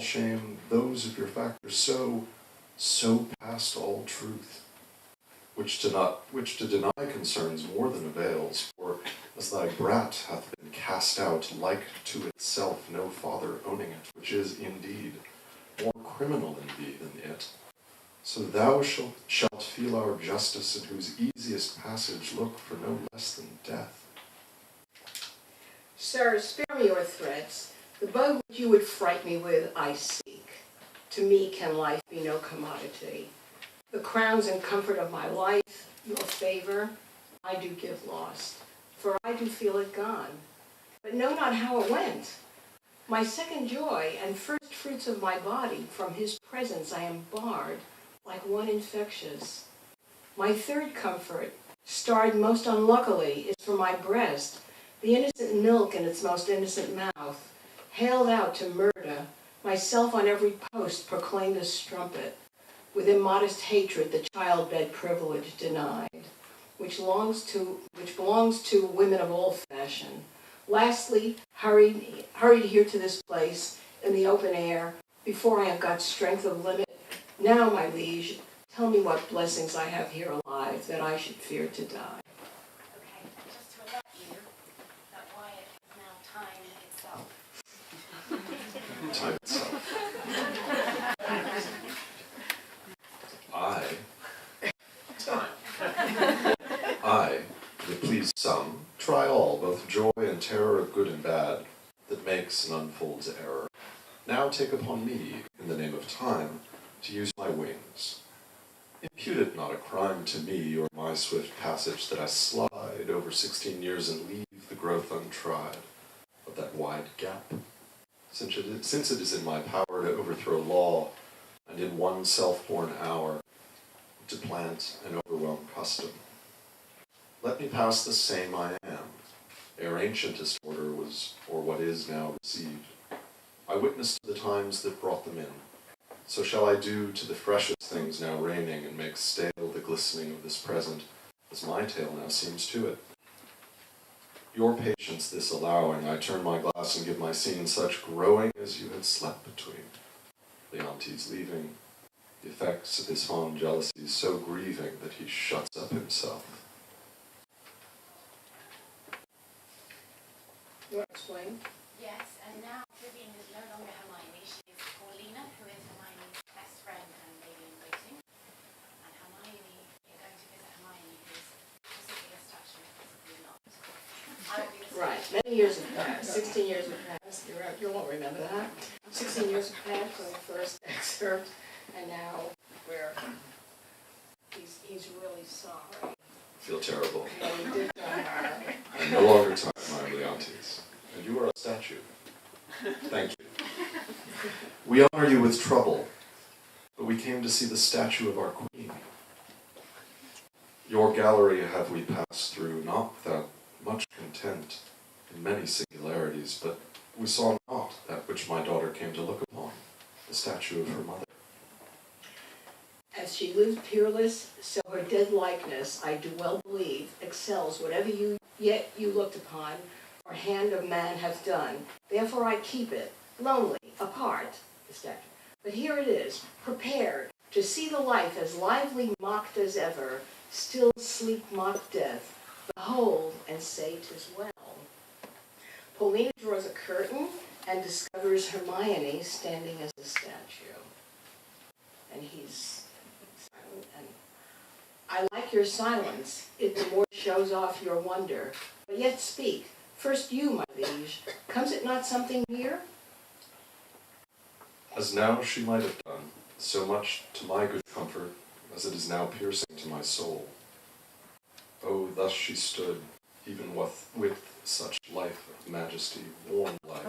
shame those of your factors so past all truth, which to deny concerns more than avails, for as thy brat hath been cast out, like to itself no father owning it, which is indeed more criminal in thee than it, so thou shalt feel our justice, in whose easiest passage look for no less than death. Sir, spare me your threats. The bug which you would fright me with, I seek. To me can life be no commodity. The crowns and comfort of my life, your favor, I do give lost, for I do feel it gone, but know not how it went. My second joy and first fruits of my body, from his presence I am barred, like one infectious. My third comfort, starred most unluckily, is from my breast, the innocent milk in its most innocent mouth, hailed out to murder, myself on every post proclaimed a strumpet, with immodest hatred the childbed privilege denied, which belongs to women of all fashion. Lastly, hurried here to this place, in the open air, before I have got strength of limit. Now, my liege, tell me what blessings I have here alive, that I should fear to die. Okay, just to alert you, that Wyatt is now time itself. Time itself. I, that please some, try all, both joy and terror of good and bad, that makes and unfolds error. Now take upon me, in the name of time, to use my wings. Impute it not a crime to me, or my swift passage, that I slide over 16 years and leave the growth untried of that wide gap. Since it is in my power to overthrow law, and in one self-born hour to plant and overwhelm custom. Let me pass the same I am, ere ancientest order was, or what is now received. I witnessed the times that brought them in. So shall I do to the freshest things now reigning, and make stale the glistening of this present, as my tale now seems to it. Your patience this allowing, I turn my glass and give my scene such growing as you had slept between. Leontes leaving, the effects of his fond jealousies so grieving that he shuts up himself. You want to explain? Yes, and now Vivian is no longer Hermione. She is Paulina, who is Hermione's best friend and lady-in-waiting. And Hermione, you're going to visit Hermione, who is possibly a statue, possibly not. I will be the Right, many years have passed, 16 years have passed, you won't remember that. 16 years have passed from the first excerpt, and now he's really sorry. Feel terrible. And he did to her. I'm no longer time, my Leontes, and you are a statue. Thank you. We honor you with trouble, but we came to see the statue of our queen. Your gallery have we passed through, not without much content, in many singularities, but we saw not that which my daughter came to look upon, the statue of her mother. As she lived peerless, so her dead likeness, I do well believe, excels whatever you looked upon, or hand of man hath done. Therefore I keep it, lonely, apart, the statue. But here it is, prepared to see the life as lively mocked as ever, still sleep mock death. Behold, and say 'tis well. Paulina draws a curtain and discovers Hermione standing as a statue. And he's silent, and I like your silence. It the more shows off your wonder. But yet speak. First you, my liege. Comes it not something near? As now she might have done, so much to my good comfort, as it is now piercing to my soul. Oh, thus she stood, even with such life of majesty, warm life,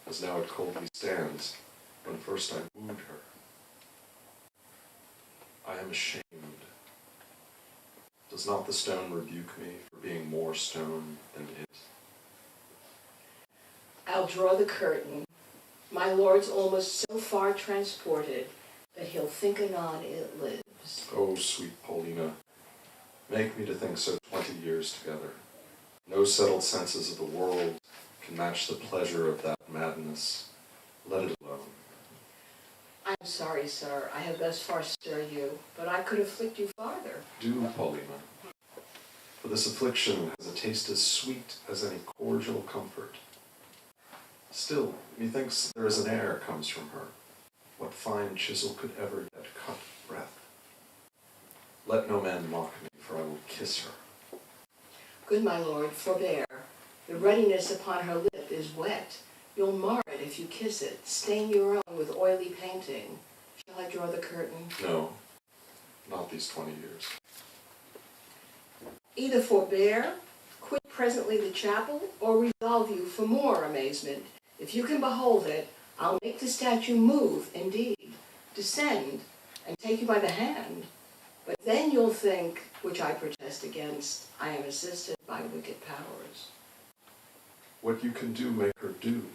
as now it coldly stands, when first I wooed her. I am ashamed. Does not the stone rebuke me for being more stone than it? I'll draw the curtain. My lord's almost so far transported that he'll think anon it lives. Oh, sweet Paulina, make me to think so 20 years together. No settled senses of the world can match the pleasure of that madness. Let it alone. I am sorry, sir, I have thus far stirred you, but I could afflict you farther. Do, Paulina. For this affliction has a taste as sweet as any cordial comfort. Still, methinks there is an air comes from her. What fine chisel could ever yet cut breath? Let no man mock me, for I will kiss her. Good my lord, forbear. The ruddiness upon her lip is wet. You'll mar it if you kiss it. Stain your own with oily painting. Shall I draw the curtain? No, not these 20 years. Either forbear, quit presently the chapel, or resolve you for more amazement. If you can behold it, I'll make the statue move, indeed, descend, and take you by the hand. But then you'll think, which I protest against, I am assisted by wicked powers. What you can do, make her do.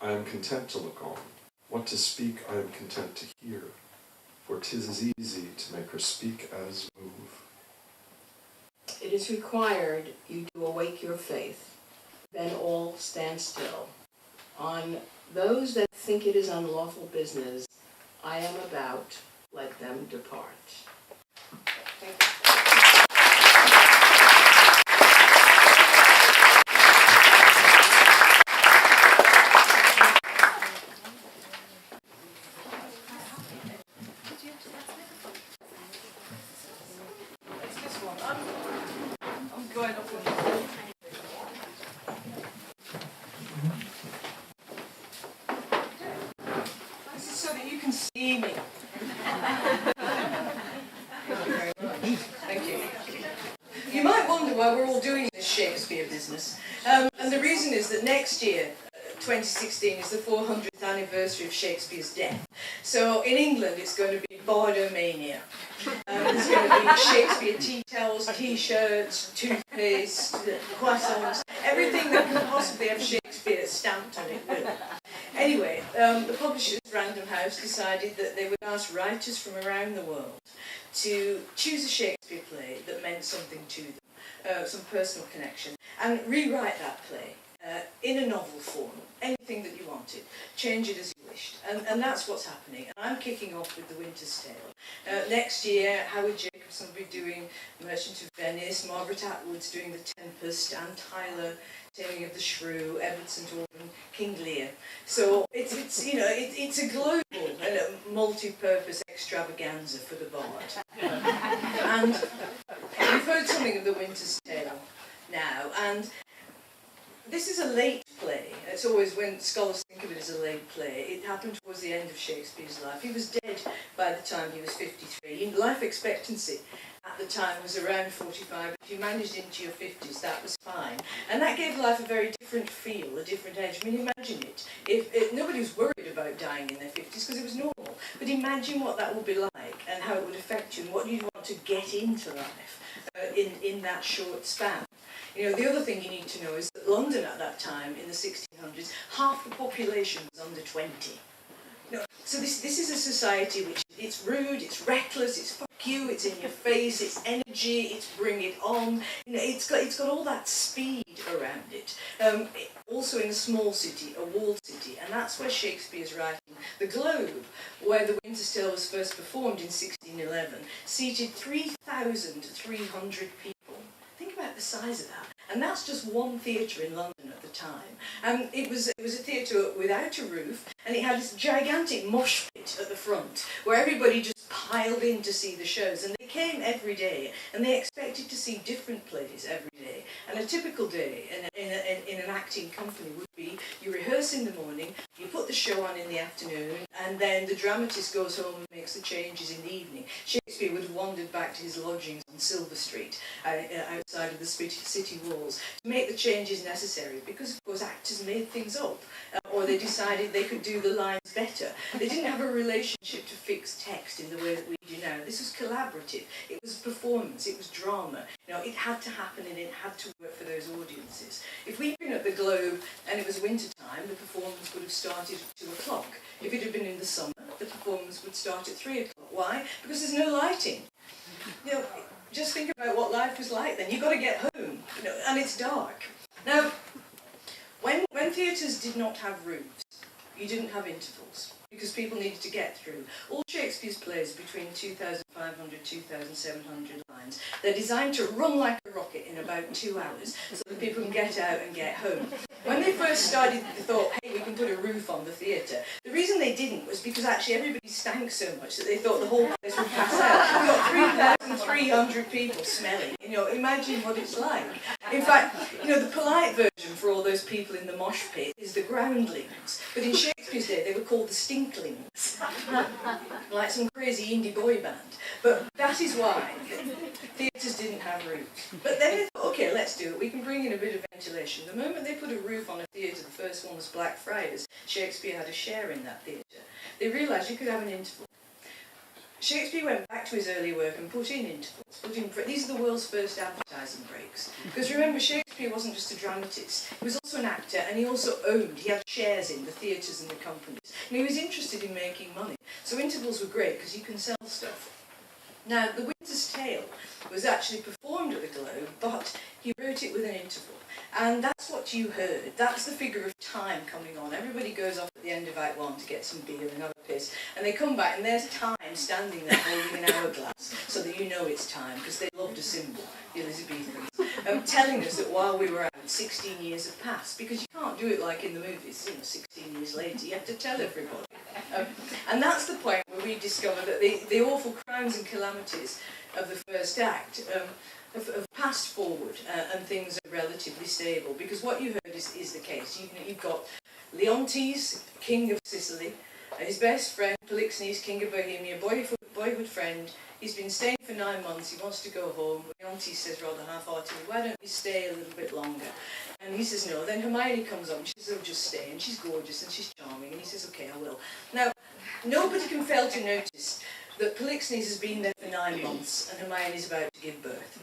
I am content to look on. What to speak, I am content to hear. For 'tis as easy to make her speak as move. It is required you do awake your faith, then all stand still. On those that think it is unlawful business, I am about, let them depart. Thank you. It's this one. I'm going up with this is so that you can see me. Thank you. You might wonder why we're all doing this Shakespeare business. And the reason is that next year, 2016, is the 400th anniversary of Shakespeare's death. So in England, it's going to be Bardomania. There's going to be Shakespeare tea towels, t-shirts, toothpaste, croissants, everything that can possibly have Shakespeare stamped on it will. Anyway, the publishers, Random House, decided that they would ask writers from around the world to choose a Shakespeare play that meant something to them, some personal connection, and rewrite that play in a novel form, anything that you wanted, change it as you wished, and that's what's happening. And I'm kicking off with The Winter's Tale. Next year, Howard Jacobson will be doing Merchant of Venice, Margaret Atwood's doing The Tempest, Anne Tyler, Taming of the Shrew, Edward St. Auburn, King Lear. So it's a global and a multi-purpose extravaganza for the bard. And you've heard something of The Winter's Tale now, and this is a late play. It's always when scholars think of it as a late play. It happened towards the end of Shakespeare's life. He was dead by the time he was 53. Life expectancy at the time was around 45. If you managed into your 50s, that was fine. And that gave life a very different feel, a different edge. I mean, imagine it. If nobody was worried about dying in their 50s because it was normal. But imagine what that would be like and how it would affect you and what you'd want to get into life in that short span. You know, the other thing you need to know is that London at that time, in the 1600s, half the population was under 20. You know, so this is a society which, it's rude, it's reckless, it's fuck you, it's in your face, it's energy, it's bring it on. You know, it's got all that speed around it. Also in a small city, a walled city, and that's where Shakespeare's writing. The Globe, where The Winter's Tale was first performed in 1611, seated 3,300 people. Think about the size of that. And that's just one theatre in London at the time. It was a theatre without a roof, and it had this gigantic mosh pit at the front, where everybody just piled in to see the shows. And they came every day, and they expected to see different plays every day. And a typical day in an acting company would be, you rehearse in the morning, you put the show on in the afternoon, and then the dramatist goes home and makes the changes in the evening. Shakespeare would have wandered back to his lodgings on Silver Street, outside of the city walls, to make the changes necessary, because of course actors made things up, or they decided they could do the lines better. They didn't have a relationship to fixed text in the way that we do now. This was collaborative, it was performance, it was drama. You know, it had to happen and it had to work for those audiences. If we'd been at the Globe and it was winter time, the performance would have started at 2 o'clock. If it had been in the summer, the performance would start at 3 o'clock. Why? Because there's no lighting. You know, just think about what life was like then. You've got to get home, you know, and it's dark. Now, when theatres did not have roofs, you didn't have intervals because people needed to get through. All Shakespeare's plays between 2,500, 2,700 lines. They're designed to run like a rocket in about 2 hours so that people can get out and get home. When they first started, they thought, hey, we can put a roof on the theatre. The reason they didn't was because actually everybody stank so much that they thought the whole place would pass out. You've got 3,300 people smelling. You know, imagine what it's like. In fact, you know, the polite version for all those people in the mosh pit is the groundlings. But in Shakespeare's day, they were called the stinklings. Like some crazy indie boy band. But that is why theatres didn't have roofs. But then they thought, okay, let's do it. We can bring in a bit of ventilation. The moment they put a roof on a theatre, the first one was Blackfriars. Shakespeare had a share in that theatre. They realised you could have an interval. Shakespeare went back to his early work and put in intervals. These are the world's first advertising breaks. Because remember, Shakespeare wasn't just a dramatist. He was also an actor, and he also he had shares in the theatres and the companies. And he was interested in making money. So intervals were great because you can sell stuff. Now, The Winter's Tale was actually performed at the Globe, but he wrote it with an interval. And that's what you heard. That's the figure of time coming on. Everybody goes off at the end of Act 1 to get some beer and have a piss. And they come back and there's time standing there holding an hourglass so that you know it's time, because they loved a symbol, the Elizabethans, telling us that while we were out, 16 years have passed. Because you can't do it like in the movies, you know, 16 years later. You have to tell everybody. And that's the point where we discover that the awful crimes and calamities of the first act have passed forward and things are relatively stable, because what you heard is the case. You've got Leontes, king of Sicily, his best friend Polixenes, king of Bohemia, boyhood friend. He's been staying for 9 months, he wants to go home. Leontes says rather half-heartedly, why don't we stay a little bit longer? And he says no. Then Hermione comes on, she says, oh, just stay, and she's gorgeous and she's charming, and he says, okay, I will. Now, nobody can fail to notice that Polixenes has been there for 9 months and Hermione's about to give birth.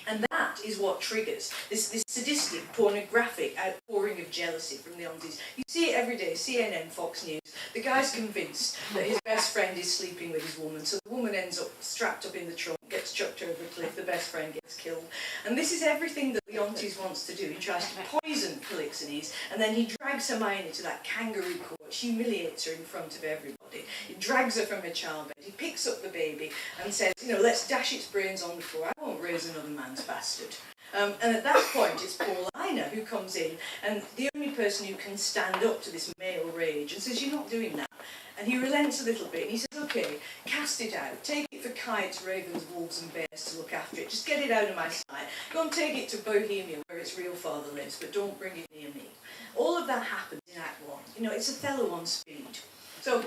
And that is what triggers this sadistic, pornographic outpouring of jealousy from Leontes. You see it every day, CNN, Fox News. The guy's convinced that his best friend is sleeping with his woman, so the woman ends up strapped up in the trunk, gets chucked over a cliff, the best friend gets killed. And this is everything that Leontes wants to do. He tries to poison Polixenes, and then he drags Hermione to that kangaroo court, humiliates her in front of everybody. He drags her from her childbed, he picks up the baby and says, you know, let's dash its brains on the floor, I won't raise another man's bastard. And at that point it's Paulina who comes in, and the only person who can stand up to this male rage, and says, you're not doing that. And he relents a little bit and he says, okay, cast it out, take it for kites, ravens, wolves and bears to look after it, just get it out of my sight, go and take it to Bohemia where its real father lives, but don't bring it near me. All of that happens in Act 1. You know, it's Othello on speed. So, you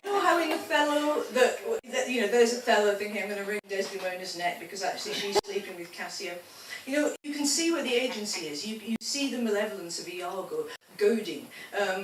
know how in Othello, that you know, there's Othello thinking, I'm going to wring Desdemona's neck because actually she's sleeping with Cassio. You know, you can see where the agency is. You see the malevolence of Iago goading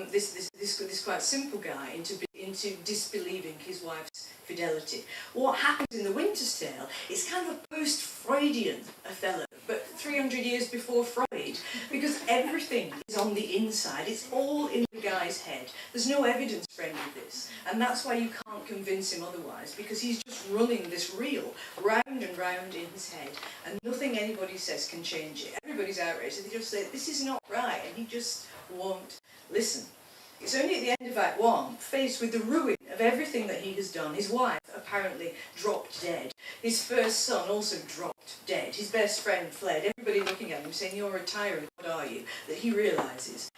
this quite simple guy into disbelieving his wife's fidelity. What happens in The Winter's Tale is kind of a post-Freudian Othello, but 300 years before Freud, because everything is on the inside. It's all in the guy's head. There's no evidence for any of this, and that's why you can't convince him otherwise, because he's just running this reel round and round in his head, and nothing anybody says can change it. Everybody's outraged, and they just say, this is not right, and he just won't listen. It's only at the end of Act 1, faced with the ruin of everything that he has done. His wife apparently dropped dead. His first son also dropped dead. His best friend fled. Everybody looking at him saying, you're a tyrant, what are you? That he realises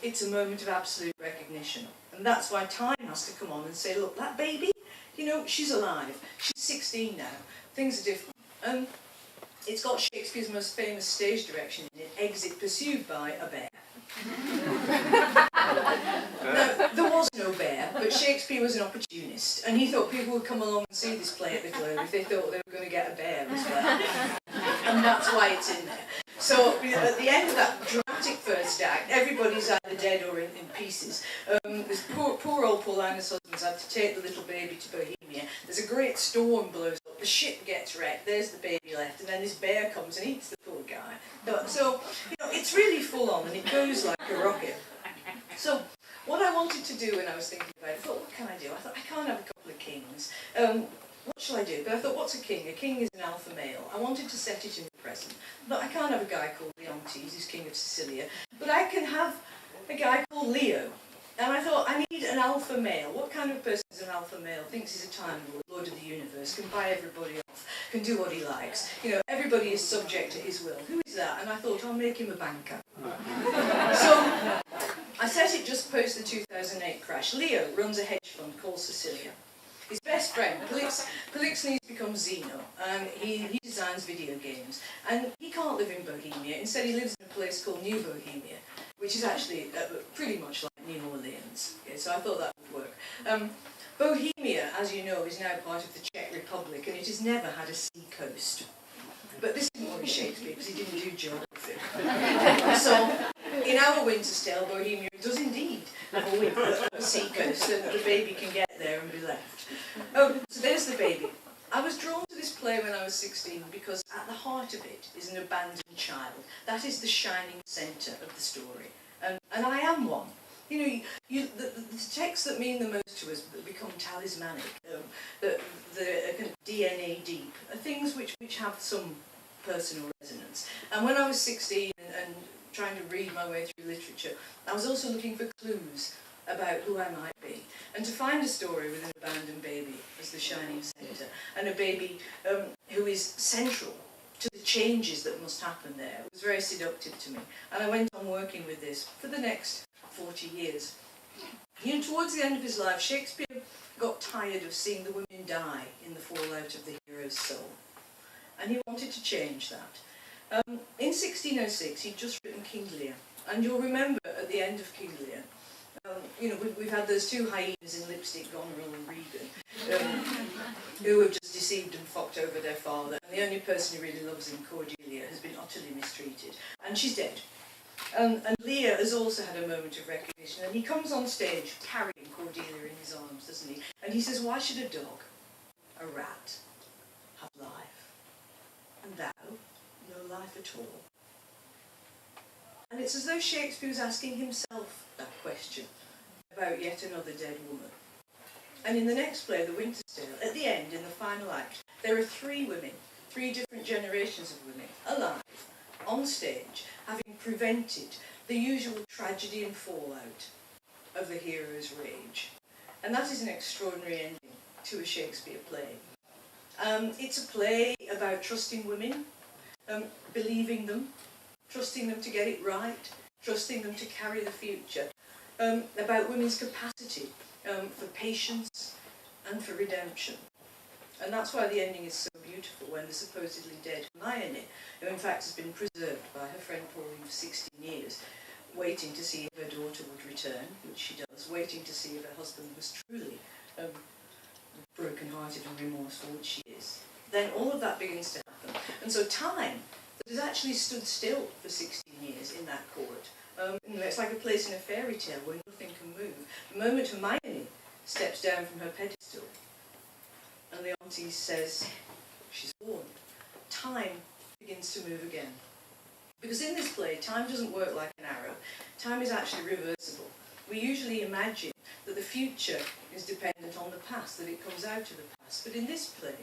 it's a moment of absolute recognition. And that's why time has to come on and say, look, that baby, you know, she's alive. She's 16 now. Things are different. It's got Shakespeare's most famous stage direction in it, Exit pursued by a bear. Now, there was no bear, but Shakespeare was an opportunist, and he thought people would come along and see this play at the Globe if they thought they were going to get a bear as well. And that's why it's in there. So, at the end of that dramatic first act, everybody's either dead or in pieces. This poor old Paulina's husband's had to take the little baby to Bohemia. There's a great storm blows up, the ship gets wrecked, there's the baby left, and then this bear comes and eats the poor guy. So, you know, it's really full on, and it goes like a rocket. So, what I wanted to do when I was thinking about it, I thought, what can I do? I thought, I can't have a couple of kings. What shall I do? But I thought, what's a king? A king is an alpha male. I wanted to set it in the present. But I can't have a guy called Leontes, who's king of Sicilia. But I can have a guy called Leo. And I thought, I need an alpha male. What kind of person is an alpha male? Thinks he's a Time Lord of the universe, can buy everybody off, can do what he likes. You know, everybody is subject to his will. Who is that? And I thought, I'll make him a banker. So I set it just post the 2008 crash. Leo runs a hedge fund called Sicilia. His best friend, Polixenes, becomes Zeno. He designs video games. And he can't live in Bohemia. Instead, he lives in a place called New Bohemia, which is actually pretty much like New Orleans. Okay, so I thought that would work. Bohemia, as you know, is now part of the Czech Republic, and it has never had a sea coast. But this didn't worry Shakespeare, because he didn't do geography. So, in our Winter's Bohemia does indeed have a sea coast, so that the baby can get there and be left. So there's the baby. I was drawn to this play when I was 16 because at the heart of it is an abandoned child. That is the shining centre of the story. And I am one. You know, the texts that mean the most to us become talismanic, the kind of DNA deep, are things which have some personal resonance. And when I was 16 and trying to read my way through literature, I was also looking for clues about who I might be. And to find a story with an abandoned baby as the shining centre, and a baby who is central to the changes that must happen there, was very seductive to me. And I went on working with this for the next 40 years. You know, towards the end of his life, Shakespeare got tired of seeing the women die in the fallout of the hero's soul. And he wanted to change that. In 1606, he'd just written King Lear. And you'll remember at the end of King Lear, you know, we've had those two hyenas in lipstick, Goneril and Regan, who have just deceived and fucked over their father. And the only person he really loves in Cordelia has been utterly mistreated. And she's dead. And Lear has also had a moment of recognition. And he comes on stage carrying Cordelia in his arms, doesn't he? And he says, why should a dog, a rat, have life? And thou, no life at all. And it's as though Shakespeare was asking himself that question about yet another dead woman. And in the next play, The Winter's Tale, at the end, in the final act, there are three women, three different generations of women, alive, on stage, having prevented the usual tragedy and fallout of the hero's rage. And that is an extraordinary ending to a Shakespeare play. It's a play about trusting women, believing them, trusting them to get it right, trusting them to carry the future, about women's capacity for patience and for redemption. And that's why the ending is so beautiful when the supposedly dead Hermione, who in fact has been preserved by her friend Pauline for 16 years, waiting to see if her daughter would return, which she does, waiting to see if her husband was truly broken-hearted and remorseful, which she is. Then all of that begins to happen. And so time, that has actually stood still for 16 years in that court, it's like a place in a fairy tale where nothing can move. The moment Hermione steps down from her pedestal, and Leontes says, she's warned, time begins to move again. Because in this play, time doesn't work like an arrow. Time is actually reversible. We usually imagine that the future is dependent on the past, that it comes out of the past. But in this play,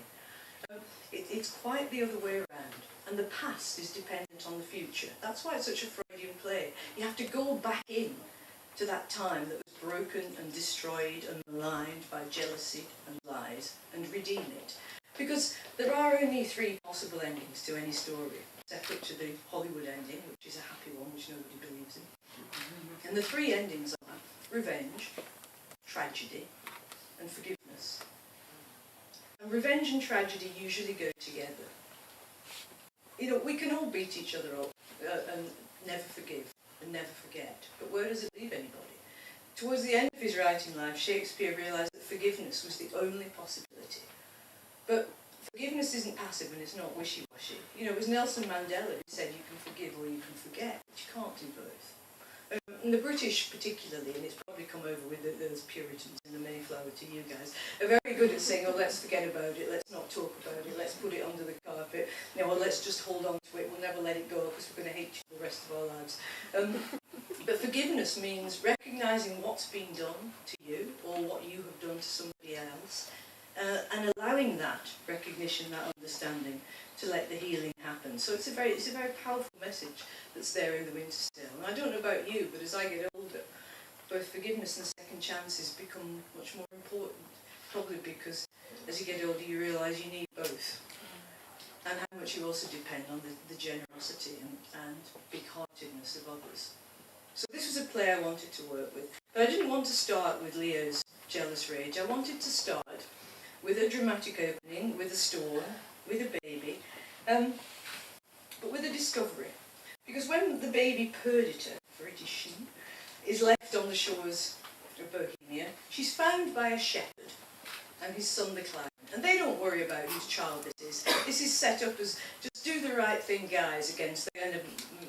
it's quite the other way around. And the past is dependent on the future. That's why it's such a Freudian play. You have to go back in to that time that was broken and destroyed and maligned by jealousy and lies and redeem it. Because there are only three possible endings to any story, separate to the Hollywood ending, which is a happy one, which nobody believes in. And the three endings are revenge, tragedy, and forgiveness. And revenge and tragedy usually go together. You know, we can all beat each other up and never forgive and never forget, but where does it leave anybody? Towards the end of his writing life, Shakespeare realised that forgiveness was the only possibility. But forgiveness isn't passive and it's not wishy-washy. You know, it was Nelson Mandela who said you can forgive or you can forget, but you can't do both. And the British particularly, and it's probably come over with those Puritans in the Mayflower to you guys, are very good at saying, oh, let's forget about it, let's not talk about it, let's put it under the carpet, you know, well, let's just hold on to it, we'll never let it go because we're going to hate you the rest of our lives. But forgiveness means recognising what's been done to you or what you have done to somebody else, and allowing that recognition, that understanding, to let the healing happen. So it's a very powerful message that's there in The Winter's Tale. And I don't know about you, but as I get older, both forgiveness and second chances become much more important. Probably because as you get older you realise you need both. And how much you also depend on the generosity and big-heartedness of others. So this was a play I wanted to work with. But I didn't want to start with Leo's jealous rage. I wanted to start with a dramatic opening, with a storm, with a baby, but with a discovery. Because when the baby Perdita, for it is she, is left on the shores of Bohemia, she's found by a shepherd and his son the clown. And they don't worry about whose child this is. This is set up as just do the right thing, guys, against the kind of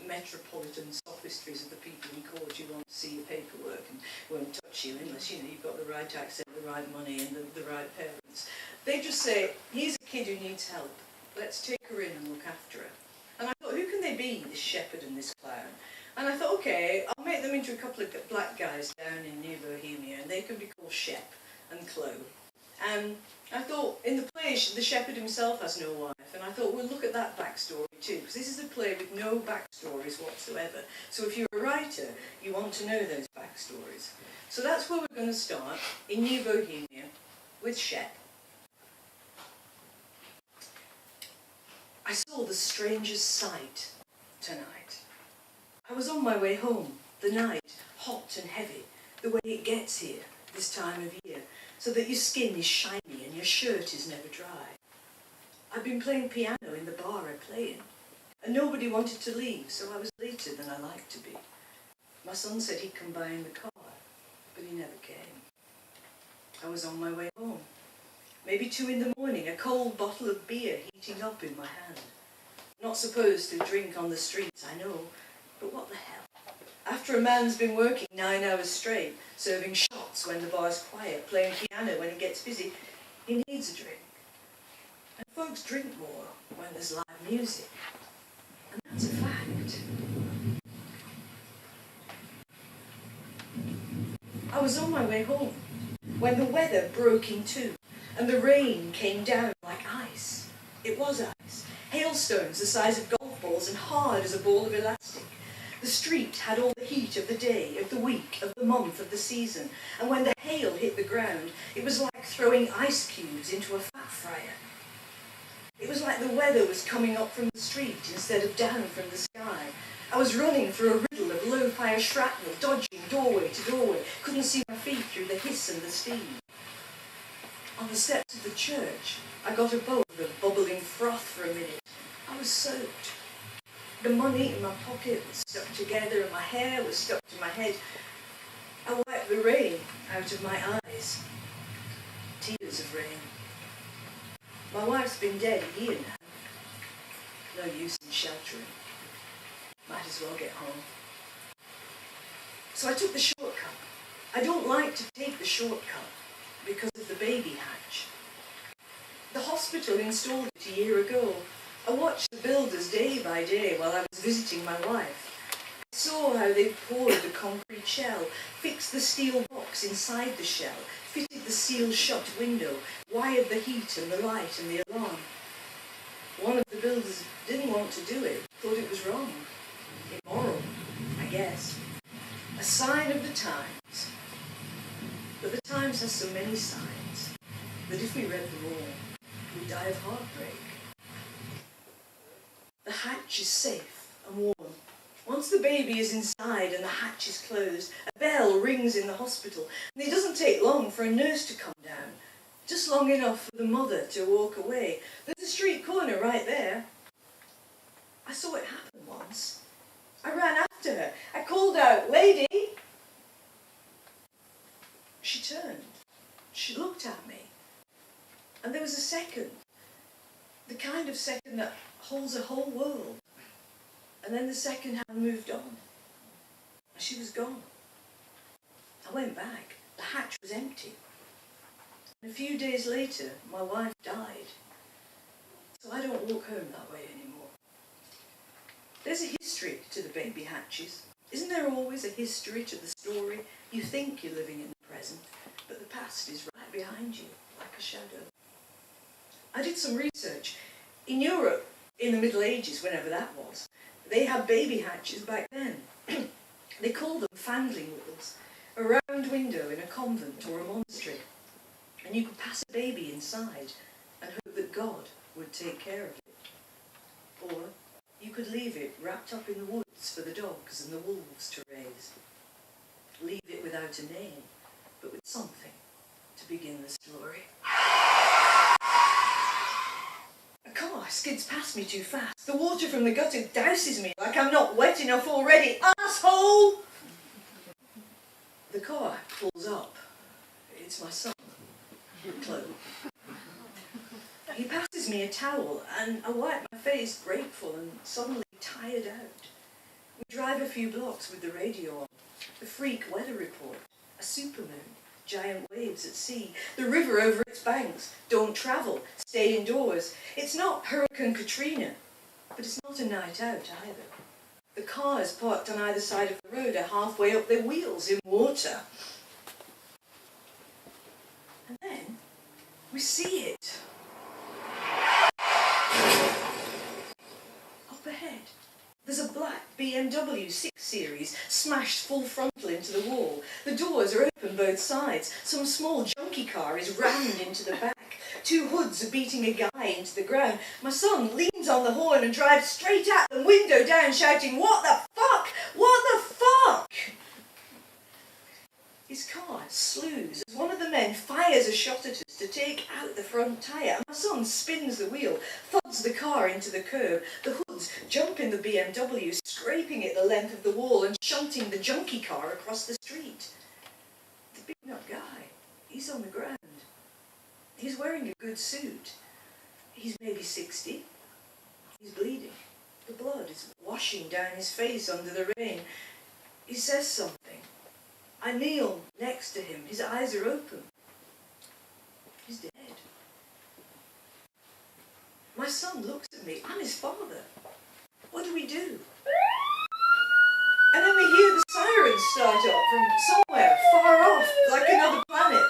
metropolitan sophistries of the people in court who want to see your paperwork and won't touch you unless you've got the right accent, the right money and the right parents. They just say, here's a kid who needs help. Let's take her in and look after her. And I thought, who can they be, this shepherd and this clown? And I thought, okay, I'll make them into a couple of black guys down in New Bohemia, and they can be called Shep and Chloe. And I thought, in the play, the shepherd himself has no wife, and I thought, we'll look at that backstory too, because this is a play with no backstories whatsoever. So if you're a writer, you want to know those backstories. So that's where we're going to start, in New Bohemia, with Shep. I saw the strangest sight tonight. I was on my way home, the night, hot and heavy, the way it gets here, this time of year, so that your skin is shiny and your shirt is never dry. I'd been playing piano in the bar I play in, and nobody wanted to leave, so I was later than I liked to be. My son said he'd come by in the car, but he never came. I was on my way home. Maybe 2 in the morning, a cold bottle of beer heating up in my hand. Not supposed to drink on the streets, I know, but what the hell? After a man's been working 9 hours straight, serving shots when the bar's quiet, playing piano when he gets busy, he needs a drink. And folks drink more when there's live music. And that's a fact. I was on my way home when the weather broke in two and the rain came down like ice. It was ice. Hailstones the size of golf balls and hard as a ball of elastic. The street had all the heat of the day, of the week, of the month, of the season, and when the hail hit the ground, it was like throwing ice cubes into a fat fryer. It was like the weather was coming up from the street instead of down from the sky. I was running through a riddle of low-fire shrapnel, dodging doorway to doorway, couldn't see my feet through the hiss and the steam. On the steps of the church, I got a bowl of bubbling froth for a minute. I was soaked. The money in my pocket was stuck together and my hair was stuck to my head. I wiped the rain out of my eyes. Tears of rain. My wife's been dead a year now. No use in sheltering. Might as well get home. So I took the shortcut. I don't like to take the shortcut because of the baby hatch. The hospital installed it a year ago. I watched the builders day by day while I was visiting my wife. I saw how they poured the concrete shell, fixed the steel box inside the shell, fitted the sealed shut window, wired the heat and the light and the alarm. One of the builders didn't want to do it, thought it was wrong. Immoral, I guess. A sign of the times. But the Times has so many signs that if we read them all, we'd die of heartbreak. The hatch is safe and warm. Once the baby is inside and the hatch is closed, a bell rings in the hospital, and it doesn't take long for a nurse to come down, just long enough for the mother to walk away. There's a street corner right there. I saw it happen once. I ran after her. I called out, "Lady!" She turned. She looked at me. And there was a second. The kind of second that holds a whole world. And then the second hand moved on. And she was gone. I went back. The hatch was empty. And a few days later, my wife died. So I don't walk home that way anymore. There's a history to the baby hatches. Isn't there always a history to the story? You think you're living in the present, but the past is right behind you, like a shadow. I did some research. In Europe, in the Middle Ages, whenever that was, they had baby hatches back then. They called them fandling wheels. a round window in a convent or a monastery, and you could pass a baby inside and hope that God would take care of it. Or you could leave it wrapped up in the woods for the dogs and the wolves to raise. Leave it without a name, but with something to begin the story. A car skids past me too fast. The water from the gutter douses me like I'm not wet enough already. Asshole! The car pulls up. It's my son, Chloe. He passes me a towel and I wipe my face, grateful and suddenly tired out. We drive a few blocks with the radio on. The freak weather report, a supermoon, giant waves at sea, the river over its banks, don't travel, stay indoors. It's not Hurricane Katrina, but it's not a night out either. The cars parked on either side of the road are halfway up their wheels in water. And then we see it. Up ahead, there's a black BMW 6 Series smashed full frontal into the wall. The doors are open both sides. Some small junkie car is rammed into the back. Two hoods are beating a guy into the ground. My son leans on the horn and drives straight at them, window down, shouting, "What the fuck? What the fuck?" His car slews as one of the men fires a shot at us to take out the front tyre. My son spins the wheel, thuds the car into the curb. The hoods jump in the BMW, scraping it the length of the wall and shunting the junkie car across the street. The big nut guy, he's on the ground. He's wearing a good suit. He's maybe 60. He's bleeding. The blood is washing down his face under the rain. He says something. I kneel next to him. His eyes are open. He's dead. My son looks at me. I'm his father. What do we do? And then we hear the sirens start up from somewhere far off, like another planet.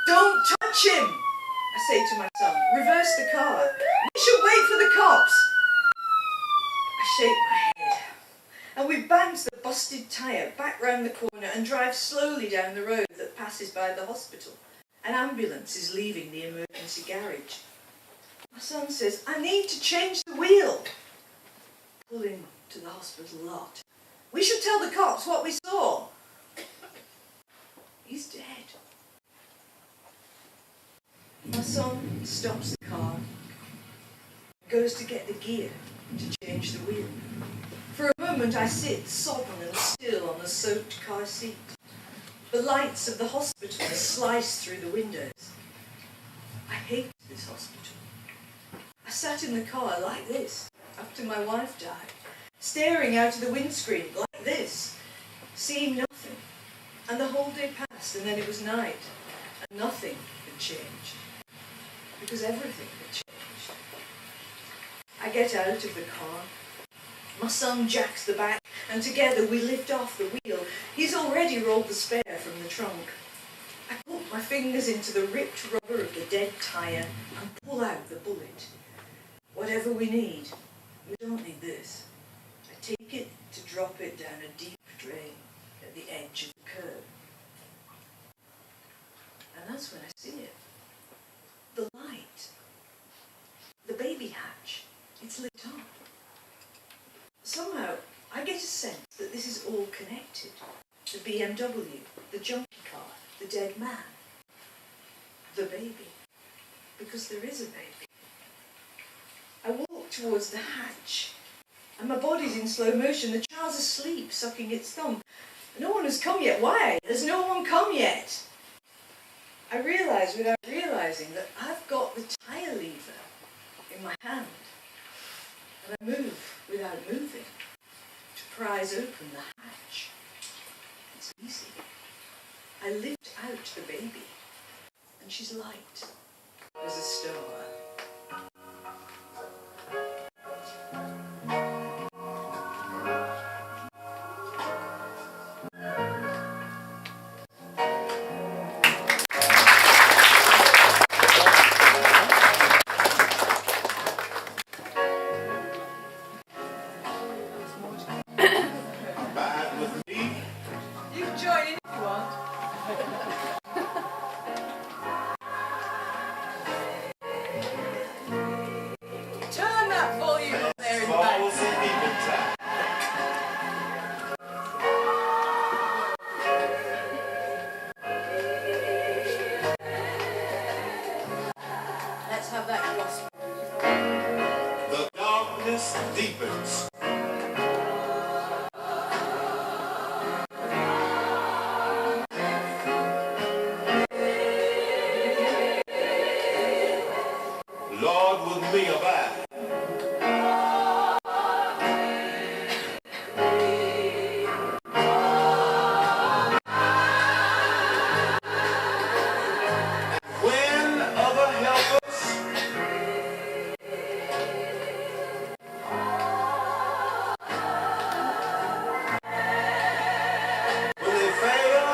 Don't touch him, I say to my son. Reverse the car. We should wait for the cops. I shake my head. And we bounce the busted tyre back round the corner and drive slowly down the road that passes by the hospital. An ambulance is leaving the emergency garage. My son says, "I need to change the wheel." Pull him to the hospital lot. We should tell the cops what we saw. He's dead. My son stops the car, goes to get the gear to change the wheel. For a moment I sit sodden and still on the soaked car seat. The lights of the hospital slice through the windows. I hate this hospital. I sat in the car like this after my wife died, staring out of the windscreen like this, seeing nothing. And the whole day passed and then it was night and nothing had changed. Because everything had changed. I get out of the car. My son jacks the back, and together we lift off the wheel. He's already rolled the spare from the trunk. I put my fingers into the ripped rubber of the dead tyre and pull out the bullet. Whatever we need, we don't need this. I take it to drop it down a deep drain at the edge of the curb. And that's when I see it. The light. The baby hatch. It's lit up. Somehow, I get a sense that this is all connected. The BMW, the junkie car, the dead man, the baby. Because there is a baby. I walk towards the hatch, and my body's in slow motion. The child's asleep, sucking its thumb. No one has come yet. Why? There's no one come yet. I realise without realising that I've got the tyre lever in my hand. And I move without moving to prise open the hatch. It's easy. I lift out the baby, and she's light as a star. Bad with me. You can join in if you want. that volume up there in the Balls back. and deep in time. Let's have that gospel. The darkness deepens. Lord, with me abide. When other helpers when they fail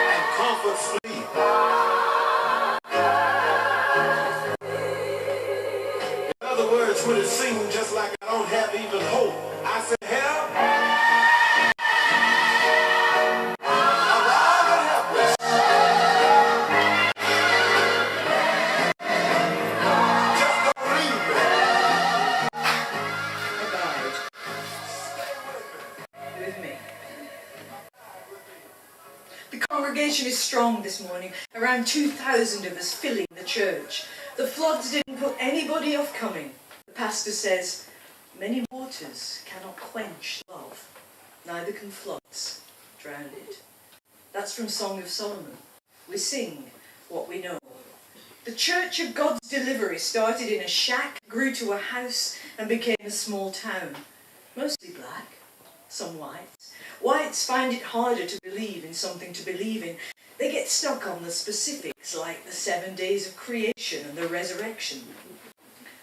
and comfort sleep. In other words, when it seems just like I don't have even hope, I say, help. Of all the helpless, just don't leave me. Abide with me. The congregation is strong this morning, around 2,000 of us filling the church. The floods didn't put anybody off coming. The pastor says, many waters cannot quench love, neither can floods drown it. That's from Song of Solomon. We sing what we know. The Church of God's Delivery started in a shack, grew to a house, and became a small town. Mostly black, some white. Whites find it harder to believe in something to believe in. They get stuck on the specifics, like the 7 days of creation and the resurrection.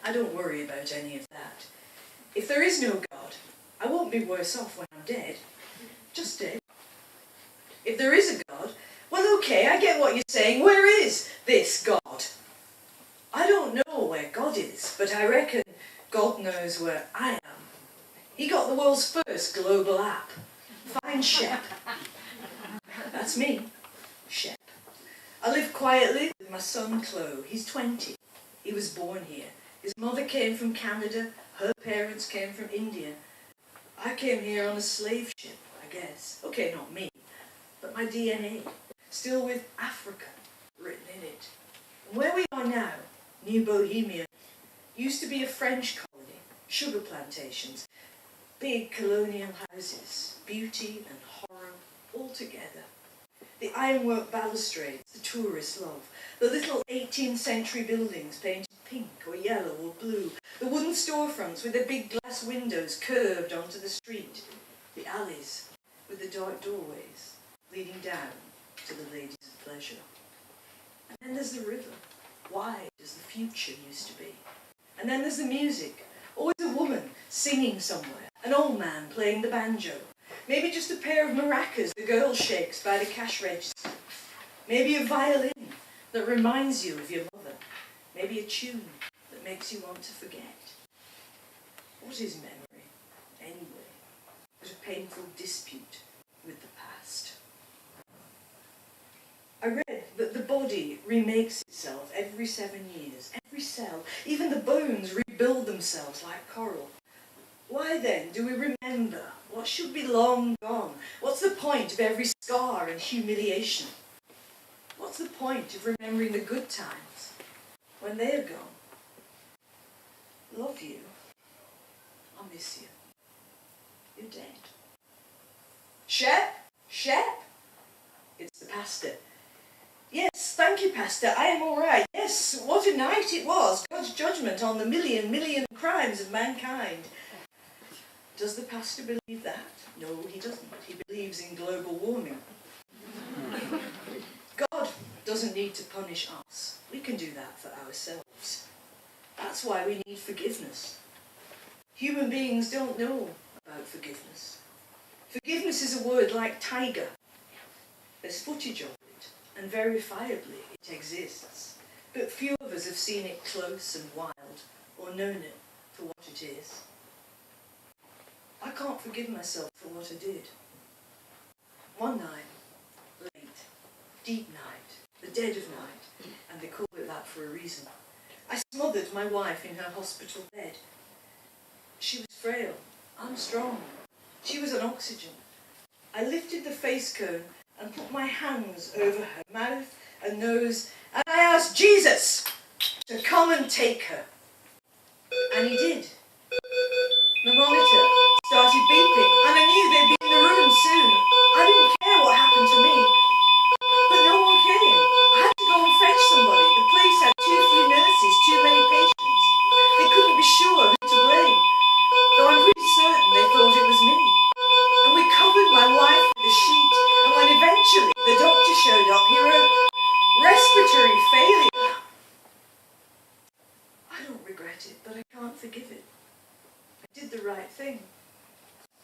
I don't worry about any of that. If there is no God, I won't be worse off when I'm dead. Just dead. If there is a God, well, okay, I get what you're saying. Where is this God? I don't know where God is, but I reckon God knows where I am. He got the world's first global app. Find Shep. That's me, Shep. I live quietly with my son Chloe. He's 20. He was born here. His mother came from Canada. Her parents came from India. I came here on a slave ship, I guess. Okay, not me, but my DNA. Still with Africa written in it. And where we are now, New Bohemia, used to be a French colony. Sugar plantations. Big colonial houses, beauty and horror all together. The ironwork balustrades the tourists love, the little 18th century buildings painted pink or yellow or blue, the wooden storefronts with their big glass windows curved onto the street, the alleys with the dark doorways leading down to the ladies of pleasure. And then there's the river, wide as the future used to be. And then there's the music, always a woman singing somewhere. An old man playing the banjo. Maybe just a pair of maracas the girl shakes by the cash register. Maybe a violin that reminds you of your mother. Maybe a tune that makes you want to forget. What is memory, anyway, but a painful dispute with the past? I read that the body remakes itself every 7 years. Every cell, even the bones, rebuild themselves like coral. Why then do we remember what should be long gone? What's the point of every scar and humiliation? What's the point of remembering the good times when they're gone? Love you. I miss you. You're dead. Shep? Shep? It's the pastor. Yes, thank you, Pastor. I am all right. Yes, what a night it was. God's judgment on the million crimes of mankind. Does the pastor believe that? No, he doesn't. He believes in global warming. God doesn't need to punish us. We can do that for ourselves. That's why we need forgiveness. Human beings don't know about forgiveness. Forgiveness is a word like tiger. There's footage of it, and verifiably it exists. But few of us have seen it close and wild, or known it for what it is. I can't forgive myself for what I did. One night, late, deep night, the dead of night, and they call for a reason. I smothered my wife in her hospital bed. She was frail. I'm strong. She was on oxygen. I lifted the face cone and put my hands over her mouth and nose, and I asked Jesus to come and take her. And he did. The monitor started beeping, and I knew they'd be in the room soon. I didn't care what happened to me, but no one came. I had to go and fetch somebody. The place had too few nurses, too many patients. They couldn't be sure who to blame, though I'm pretty certain they thought it was me. And we covered my wife with a sheet, and when eventually the doctor showed up, he wrote, "Respiratory failure." I don't regret it, but I can't forgive it. I did the right thing,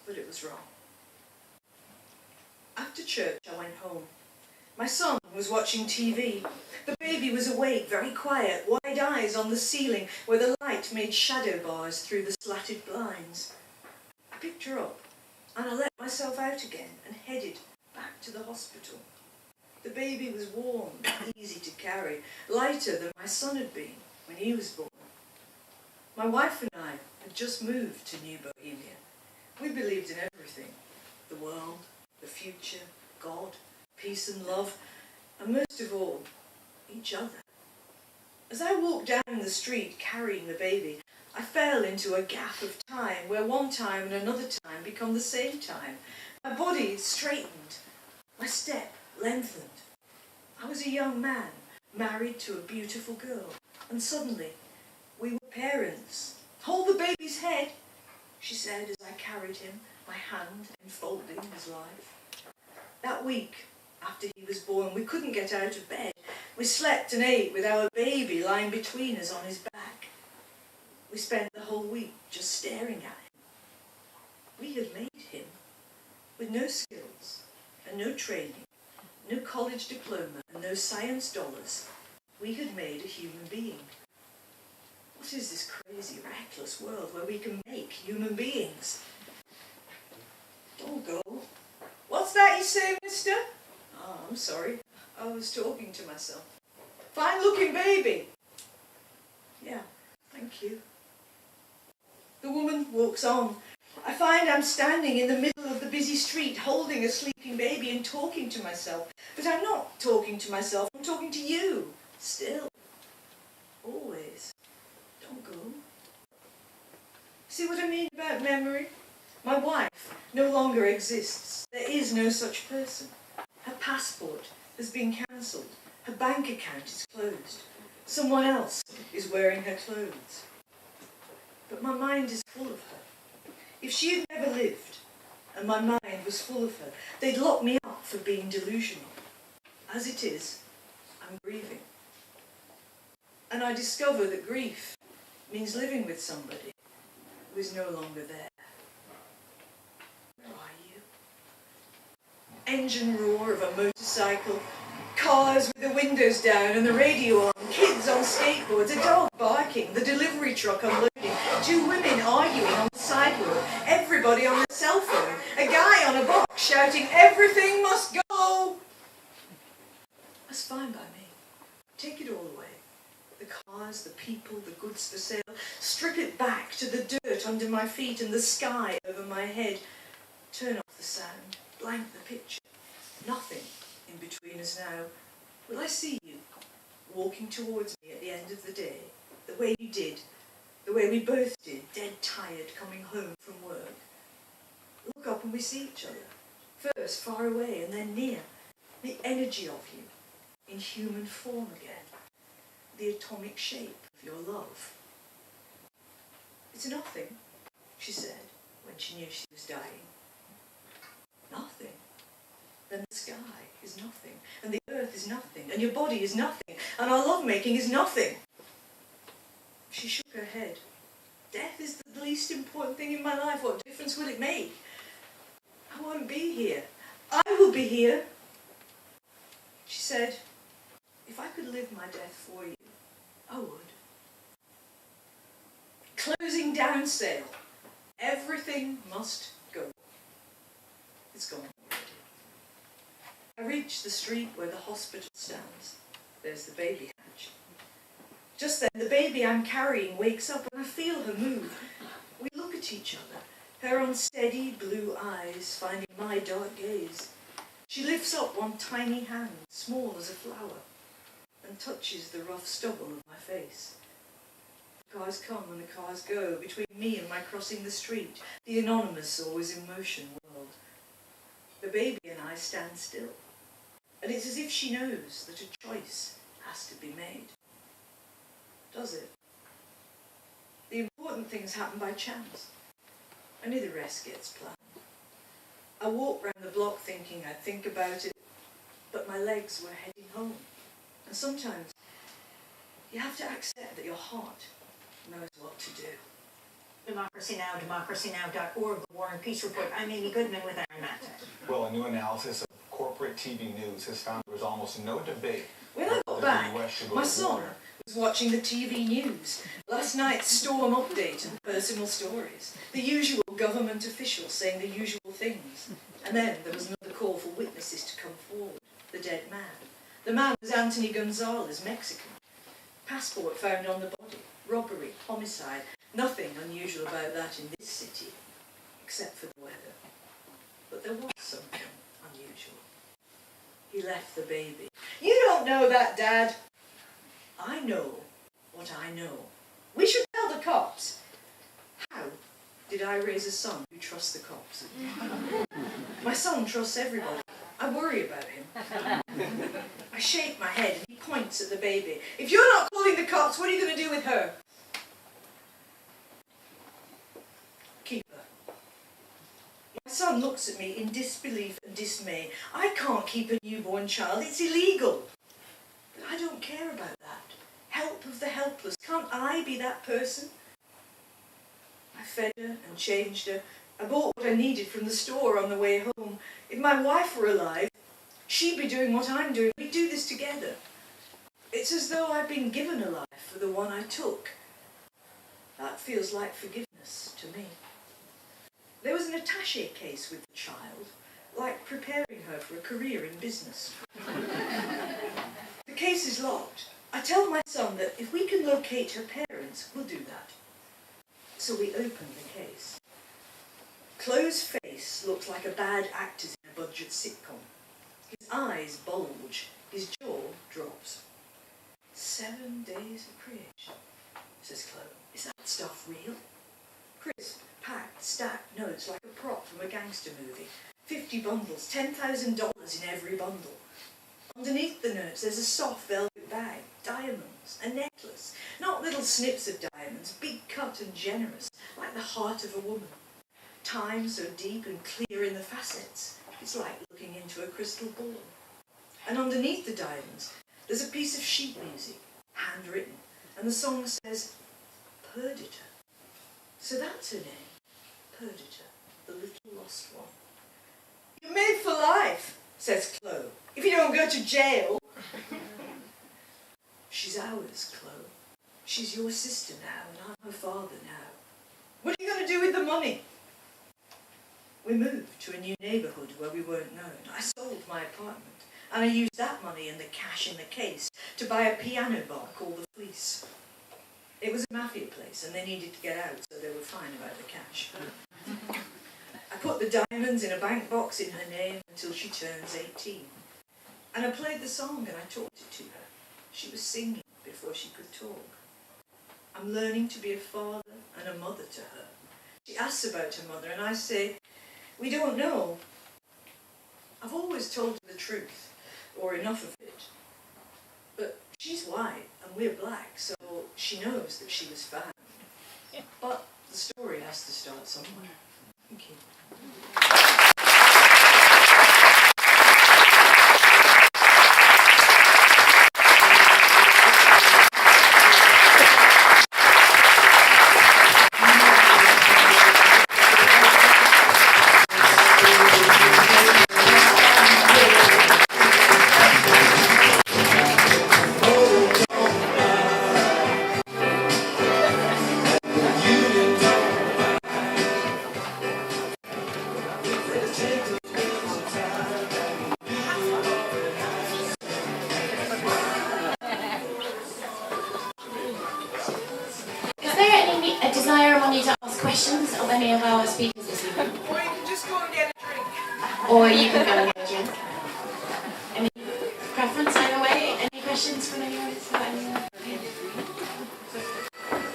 but it was wrong. After church, I went home. My son was watching TV. The baby was awake, very quiet, wide eyes on the ceiling where the light made shadow bars through the slatted blinds. I picked her up and I let myself out again and headed back to the hospital. The baby was warm, easy to carry, lighter than my son had been when he was born. My wife and I had just moved to New Bohemia. We believed in everything: the world, the future, God, peace and love, and most of all, each other. As I walked down the street carrying the baby, I fell into a gap of time where one time and another time become the same time. My body straightened, my step lengthened. I was a young man, married to a beautiful girl, and suddenly we were parents. "Hold the baby's head," she said as I carried him, my hand enfolding his life. That week, after he was born, we couldn't get out of bed. We slept and ate with our baby lying between us on his back. We spent the whole week just staring at him. We had made him with no skills and no training, no college diploma and no science dollars. We had made a human being. What is this crazy, reckless world where we can make human beings? Don't go. "What's that you say, mister?" "Oh, I'm sorry. I was talking to myself." "Fine looking baby." "Yeah, thank you." The woman walks on. I find I'm standing in the middle of the busy street holding a sleeping baby and talking to myself. But I'm not talking to myself, I'm talking to you. Still. Always. Don't go. See what I mean about memory? My wife no longer exists. There is no such person. Her passport has been cancelled. Her bank account is closed. Someone else is wearing her clothes. But my mind is full of her. If she had never lived, and my mind was full of her, they'd lock me up for being delusional. As it is, I'm grieving. And I discover that grief means living with somebody who is no longer there. Where are you? Engine roar of a motorcycle, cars with the windows down and the radio on, kids on skateboards, a dog barking, the delivery truck unloading, two women arguing on the sidewalk, everybody on their cell phone, a guy on a box shouting, "Everything must go!" That's fine by me. Take it all away. The cars, the people, the goods for sale. Strip it back to the dirt under my feet and the sky over my head. Turn off the sound. Blank the picture. Nothing in between us now. Will I see you walking towards me at the end of the day, the way you did, the way we both did, dead tired coming home from work? Look up and we see each other. First far away and then near. The energy of you in human form again. The atomic shape of your love. "It's nothing," she said when she knew she was dying. Nothing. Then the sky is nothing, and the earth is nothing, and your body is nothing, and our lovemaking is nothing. She shook her head. Death is the least important thing in my life. What difference will it make? I won't be here. I will be here. She said, "If I could live my death for you, I would." Closing down sale. Everything must go. It's gone already. I reach the street where the hospital stands. There's the baby hatch. Just then, the baby I'm carrying wakes up and I feel her move. We look at each other, her unsteady blue eyes finding my dark gaze. She lifts up one tiny hand, small as a flower, and touches the rough stubble of my face. The cars come and the cars go between me and my crossing the street, the anonymous, always in motion world. The baby and I stand still, and it's as if she knows that a choice has to be made. Does it? The important things happen by chance. Only the rest gets planned. I walked round the block thinking I'd think about it, but my legs were heading home. And sometimes you have to accept that your heart knows what to do. Democracy Now!, democracynow.org, the War and Peace Report. I'm Amy Goodman with Aaron Matt. Well, a new analysis of corporate TV news has found there was almost no debate. When I got back, my son was watching the TV news. Last night's storm update and personal stories. The usual government officials saying the usual things. And then there was another call for witnesses to come forward. The dead man. The man was Anthony Gonzalez, Mexican. Passport found on the body. Robbery, homicide. Nothing unusual about that in this city, except for the weather. But there was something unusual. He left the baby. You don't know that, Dad. I know what I know. We should tell the cops. How did I raise a son who trusts the cops? My son trusts everybody. I worry about him. I shake my head and he points at the baby. If you're not calling the cops, what are you going to do with her? Keep her. My son looks at me in disbelief and dismay. I can't keep a newborn child. It's illegal. But I don't care about that. Help of the helpless. Can't I be that person? I fed her and changed her. I bought what I needed from the store on the way home. If my wife were alive, she'd be doing what I'm doing. We'd do this together. It's as though I'd been given a life for the one I took. That feels like forgiveness to me. There was an attaché case with the child, like preparing her for a career in business. The case is locked. I tell my son that if we can locate her parents, we'll do that. So we open the case. Chloe's face looks like a bad actor's in a budget sitcom. His eyes bulge, his jaw drops. 7 days of creation, says Chloe. Is that stuff real? Crisp, packed, stacked notes like a prop from a gangster movie. 50 bundles, $10,000 in every bundle. Underneath the notes there's a soft velvet bag, diamonds, a necklace. Not little snips of diamonds, big cut and generous, like the heart of a woman. Time so deep and clear in the facets, it's like looking into a crystal ball. And underneath the diamonds there's a piece of sheet music, handwritten, and the song says, Perdita. So that's her name, Perdita, the little lost one. You're made for life, says Chloe, if you don't go to jail. She's ours, Chloe. She's your sister now, and I'm her father now. What are you going to do with the money? We moved to a new neighbourhood where we weren't known. I sold my apartment, and I used that money and the cash in the case to buy a piano bar called The Fleece. It was a mafia place, and they needed to get out, so they were fine about the cash. I put the diamonds in a bank box in her name until she turns 18. And I played the song and I talked it to her. She was singing before she could talk. I'm learning to be a father and a mother to her. She asks about her mother and I say, we don't know. I've always told her the truth, or enough of it. But she's white and we're black, so she knows that she was found. But the story has to start somewhere. Thank you. questions of any of our speakers this evening? Or you can just go and get a drink. Or you can go and get a drink. Any preference either way? Any questions from anyone?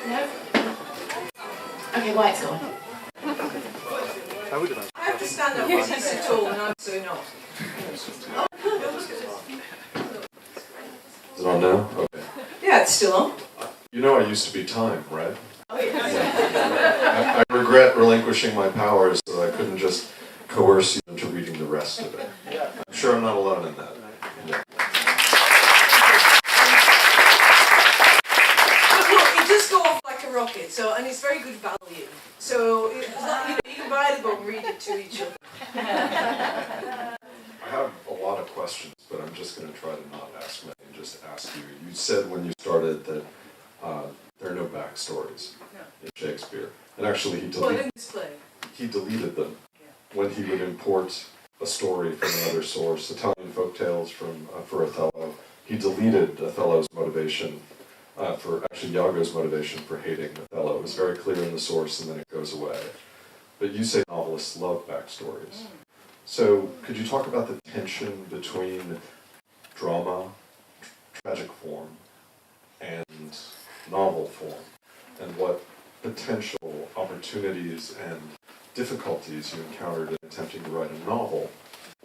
No? Okay, Wyatt's going. I have to stand up because he's so tall and I'm so not. Is it on now? Okay. Yeah, it's still on. You know I used to be time, right? Oh, yeah. I regret relinquishing my powers so that I couldn't just coerce you into reading the rest of it. I'm sure I'm not alone in that. Yeah. But look, it does go off like a rocket, so, and it's very good value. So, you can buy the book and read it to each other. I have a lot of questions, but I'm just going to try to not ask many and just ask you. You said when you started that there are no backstories in Shakespeare. And actually he Well, in this play. deleted them when he would import a story from another source, Italian folktales for Othello. He deleted Othello's motivation actually Iago's motivation for hating Othello. It was very clear in the source and then it goes away. But you say novelists love backstories. So could you talk about the tension between drama, tragic form, and novel form, and what potential opportunities and difficulties you encountered in attempting to write a novel,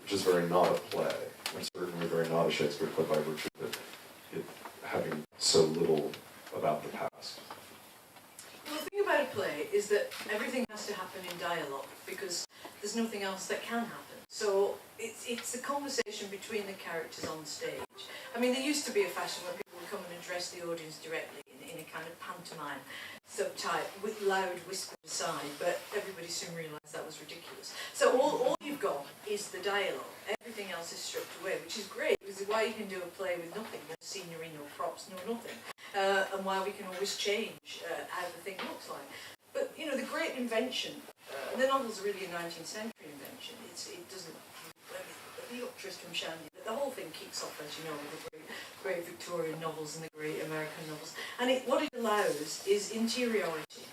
which is very not a play, and certainly very not a Shakespeare play by virtue of it having so little about the past? Well, the thing about a play is that everything has to happen in dialogue because there's nothing else that can happen. So it's a conversation between the characters on stage. I mean, there used to be a fashion where people would come and address the audience directly in a kind of pantomime subtype with loud whispered aside, but everybody soon realised that was ridiculous. So all you've got is the dialogue. Everything else is stripped away, which is great, because why you can do a play with nothing, no scenery, no props, no nothing, and why we can always change how the thing looks like. But, you know, the great invention, the novel's really a 19th century invention. It doesn't, you got Tristram Shandy, the whole thing kicks off, as you know, with the great Victorian novels and the great American novels. And what it allows is interiority,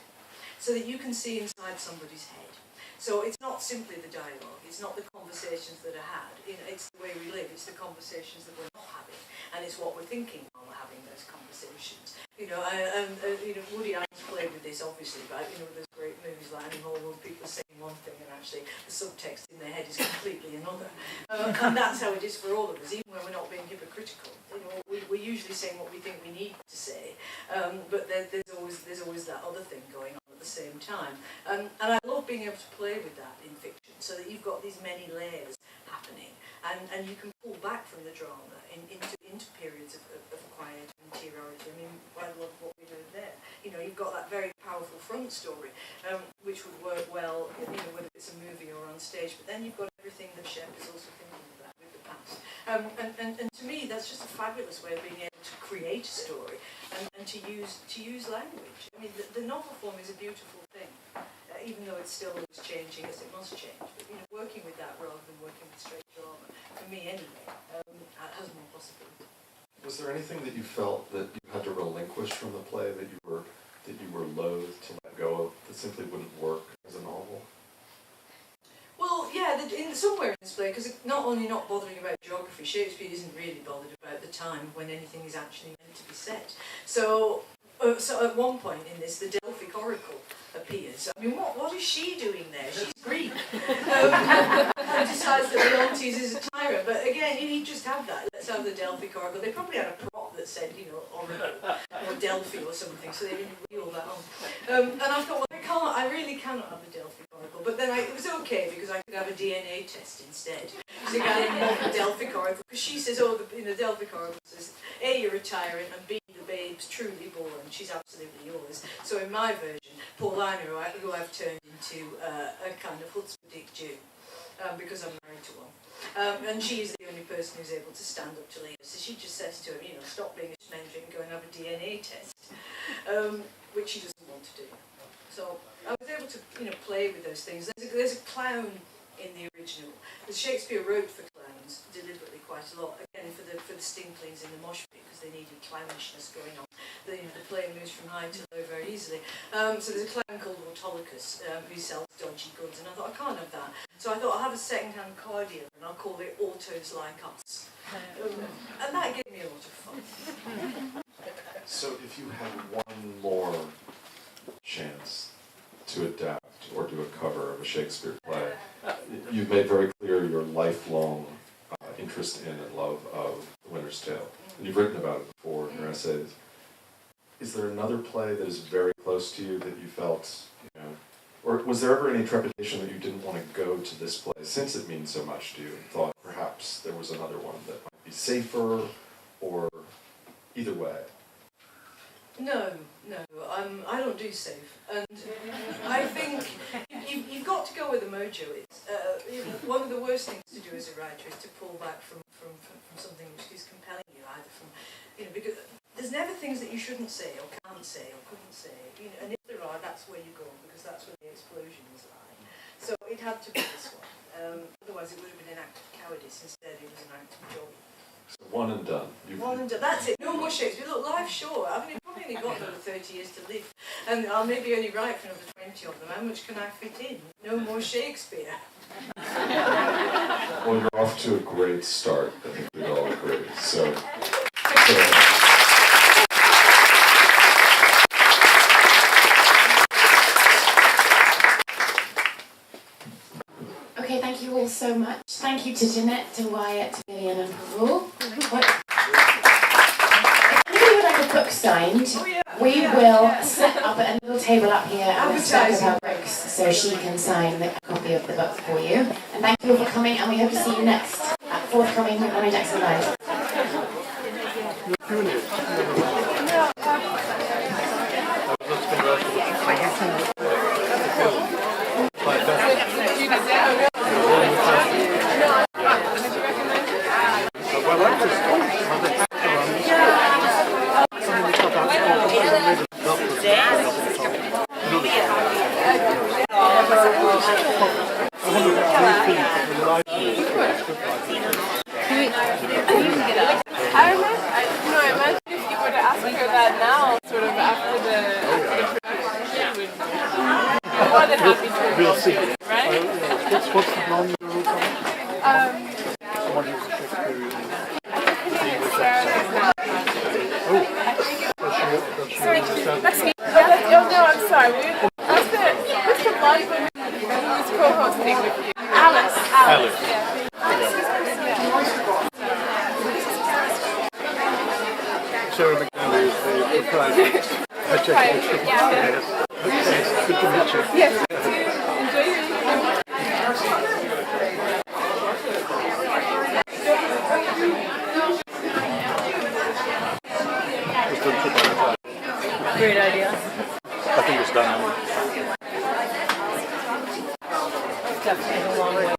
so that you can see inside somebody's head. So it's not simply the dialogue, it's not the conversations that are had, it's the way we live, it's the conversations that we're not having, and it's what we're thinking while we're having those conversations. You know, Woody Allen's played with this obviously, but there's great movies like Annie Hall where people are saying one thing and actually the subtext in their head is completely another. And that's how it is for all of us, even when we're not being hypocritical. We're usually saying what we think we need to say, but there's always that other thing going on at the same time. And I love being able to play with that in fiction, so that you've got these many layers happening, and you can pull back from the drama into periods of quiet interiority. I mean, I love what we do there. You've got that very powerful front story, which would work well, whether it's a movie or on stage, but then you've got everything that Shep is also thinking about with the past. And to me, that's just a fabulous way of being able to create a story and to use language. I mean, the novel form is a beautiful thing, even though it's still always changing as it must change. But working with that rather than working with straight drama, for me anyway, has more possibility. Was there anything that you felt that you had to relinquish from the play that you were loath to let go of, that simply wouldn't work as a novel? Well, yeah, somewhere in this play, because it's not only not bothering about geography, Shakespeare isn't really bothered about the time when anything is actually meant to be set. So at one point in this, the Delphic Oracle appears. I mean, what is she doing there? She's Greek. And decides that Leontes is a tyrant. But again, you just have that. Let's have the Delphic Oracle. They probably had a prop that said, Oracle or Delphi or something, so they didn't wheel that on. And I thought, well, I really cannot have the Delphic Oracle. But then it was okay, because I could have a DNA test instead. So you got the Delphic Oracle, because she says, the Delphic Oracle says, A, you're a tyrant, and B, the babe's truly born. She's absolutely yours. So in my version, Paulina, who I've turned into a kind of Hutzpah Jew, because I'm married to one. And she's the only person who's able to stand up to Leo. So she just says to him, stop being a schmendrick and go and have a DNA test, which she doesn't want to do. So I was able to, play with those things. There's a clown in the original. Shakespeare wrote for clowns deliberately quite a lot, again for the Stinklings in the mosh pit, because they needed clownishness going on. the play moves from high to low very easily. So there's a clown called Autolycus who sells dodgy goods, and I thought I can't have that. So I thought I'll have a second-hand car dealer, and I'll call it Autos Like Us. And that gave me a lot of fun. So if you had one more chance to adapt or do a cover of a Shakespeare play, you've made very clear your lifelong interest in and love of The Winter's Tale. And you've written about it before in your essays. Is there another play that is very close to you that you felt, or was there ever any trepidation that you didn't want to go to this play since it means so much to you and thought perhaps there was another one that might be safer, or either way? No, I don't do safe, and I think you've got to go with the mojo. It's one of the worst things to do as a writer is to pull back from something which is compelling you, either from, because there's never things that you shouldn't say or can't say or couldn't say, and if there are, that's where you go, because that's where the explosions lie. So it had to be this one. Otherwise it would have been an act of cowardice. Instead it was an act of joy. So one and done. One and done. That's it. No more Shakespeare. Look, life's short. I've probably only got another 30 years to live, and I'll maybe only write for another 20 of them. How much can I fit in? No more Shakespeare. Well, you're off to a great start. I think we'd all agree. So Okay, thank you all so much. Thank you to Jeanette, to Wyatt, to Vivian and Paul. If anybody would like a book signed, we will set up a little table up here at the start of our books so she can sign a copy of the book for you. And thank you all for coming, and we hope to see you next at forthcoming Ronnie Jackson Live. I imagine if you were to ask her that now, sort of after the introduction, she would be more than happy to We'll see. right? What's the blonde girl coming? Someone who's a Shakespearean. Sorry, that's me. Oh, no, I'm sorry. What's the blonde woman who's co-hosting with you? Alice. Yeah. Sarah McNally is the proprietor. Yes. Okay, good to meet you. Yes, enjoy your evening. Great idea. I think it's done. Definitely a long way.